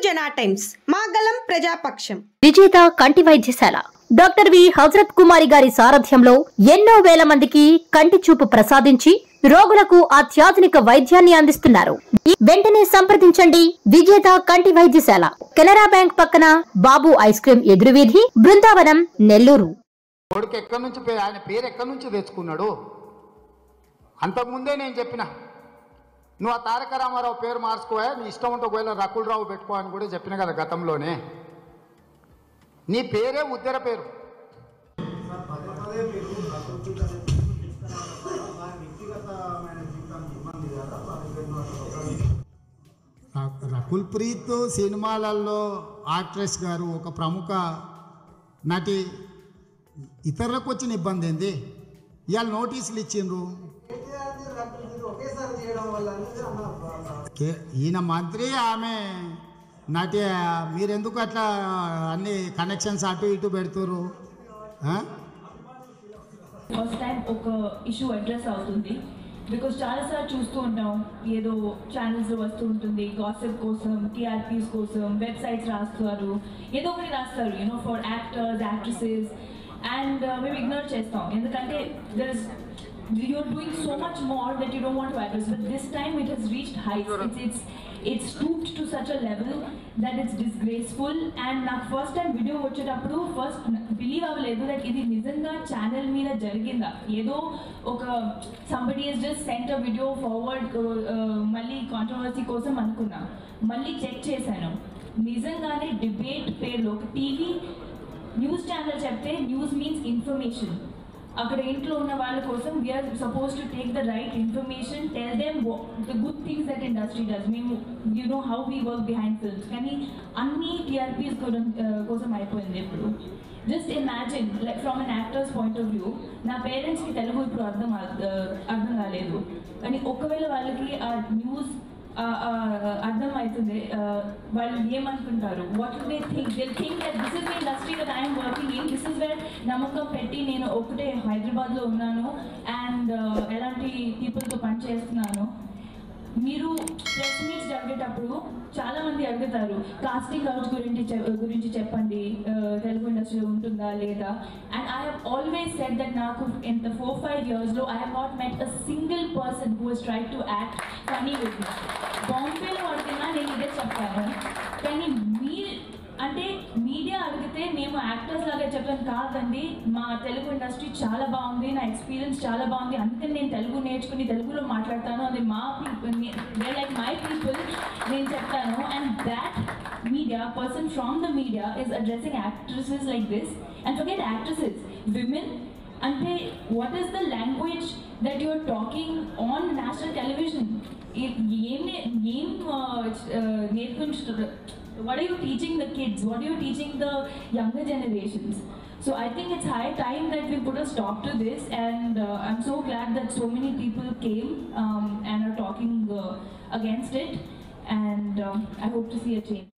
జనా టైమ్స్ మాగలం ప్రజాపక్షం విజేత కంటి వైద్యశాల డాక్టర్ వి హజరత్ కుమారి గారి సారథ్యంలో ఎన్నో వేల మందికి కంటి చూపు ప్రసాదించి రోగులకు అత్యాధునిక వైద్యాన్ని అందిస్తున్నారు. వెంటనే సంప్రదించండి విజేత కంటి వైద్యశాల, కెనరా బ్యాంక్ పక్కన, బాబు ఐస్ క్రీమ్ ఎదురువీధి, బృందావనం, నెల్లూరు. ఆయన పేరు ఎక్కడి నుంచి తెచ్చుకున్నాడు? అంతకుముందే నేను చెప్పిన, నువ్వు ఆ తారక రామారావు పేరు మార్చుకోవా, నీ ఇష్టం ఉంటే ఒకవేళ రకులరావు పెట్టుకో అని కూడా చెప్పిన కదా గతంలోనే. నీ పేరే ఉద్దర పేరు. రకుల్ ప్రీత్ సినిమాలలో యాక్ట్రెస్ గారు, ఒక ప్రముఖ నటి, ఇతరులకు వచ్చిన ఇబ్బంది ఏంది? ఇవాళ నోటీసులు ఇచ్చిండ్రు. ఈయన మంత్రి, ఆమె నటి, మీరెందుకు అట్లా అన్ని కనెక్షన్స్ అటు ఇటు పెడుతురు? ఫస్ట్ టైం ఒక ఇష్యూ అడ్రస్ అవుతుంది. బికాస్ చాలాసార్లు చూస్తూ ఉంటాం, ఏదో ఛానల్స్లో వస్తూ ఉంటుంది, గాసిప్ కోసం, టీఆర్పీస్ కోసం వెబ్సైట్స్ రాస్తారు, ఏదో ఒకటి రాస్తారు, you know for actors, actresses, and మేము ఇగ్నోర్ చేస్తాం. ఎందుకంటే you're doing so much more that you don't want to address, but this time it has reached heights. It's stooped to such a level that it's disgraceful. And na first time video vachetapudu first believe avaledu that idi nijanga channel meeda jariginda, edo oka somebody has just sent a video forward, malli controversy kosam anukunna, malli check chesanu, nijangane debate పేరులో ఒక TV news channel చెప్తే news means information. అక్కడ ఇంట్లో ఉన్న వాళ్ళ కోసం we're supposed to take the right information, tell them the good things that industry does. మేము you know how we work behind films, కానీ అన్ని టీఆర్పీస్ కోసం అయిపోయింది ఇప్పుడు. Just imagine, like from an actor's point of view, నా పేరెంట్స్కి తెలుగు ఇప్పుడు అర్థం కాలేదు, కానీ ఒకవేళ వాళ్ళకి ఆ న్యూస్ అర్థం అవుతుంది, వాళ్ళు ఏమనుకుంటారు? What do they think? They think that this is the industry that I'm working in, this is where నమ్మకం పెట్టి నేను ఒకటే హైదరాబాద్లో ఉన్నాను అండ్ ఎలాంటి పీపుల్తో పని చేస్తున్నాను. మీరు ప్రెస్ మీట్స్ జరిగేటప్పుడు చాలామంది అడుగుతారు, కాస్టింగ్ కౌచ్ గురించి చెప్పండి, తెలుగు ఇండస్ట్రీలో ఉంటుందా లేదా? And I have always said that నాకు ఇన్ ద 4-5 yearsలో I have not met a single person who has tried to act funny with me. బాంబేలో అడిగినా నేను ఇదే చెప్తాను, కానీ అంటే మీడియా అడిగితే మేము యాక్టర్స్ లాగా చెప్పాను కాదండి, మా తెలుగు ఇండస్ట్రీ చాలా బాగుంది, నా ఎక్స్పీరియన్స్ చాలా బాగుంది, అందుకని నేను తెలుగు నేర్చుకుని తెలుగులో మాట్లాడతాను, అది మా people, they like my people, నేను చెప్తాను. And that media person from the media is addressing actresses like this. And forget actresses, women అంటే what is the language that you are talking on national television? ఏం నేర్పించుతారు? What are you teaching the kids? What are you teaching the younger generations? So I think it's high time that we put a stop to this, and I'm so glad that so many people came and are talking against it, and I hope to see a change.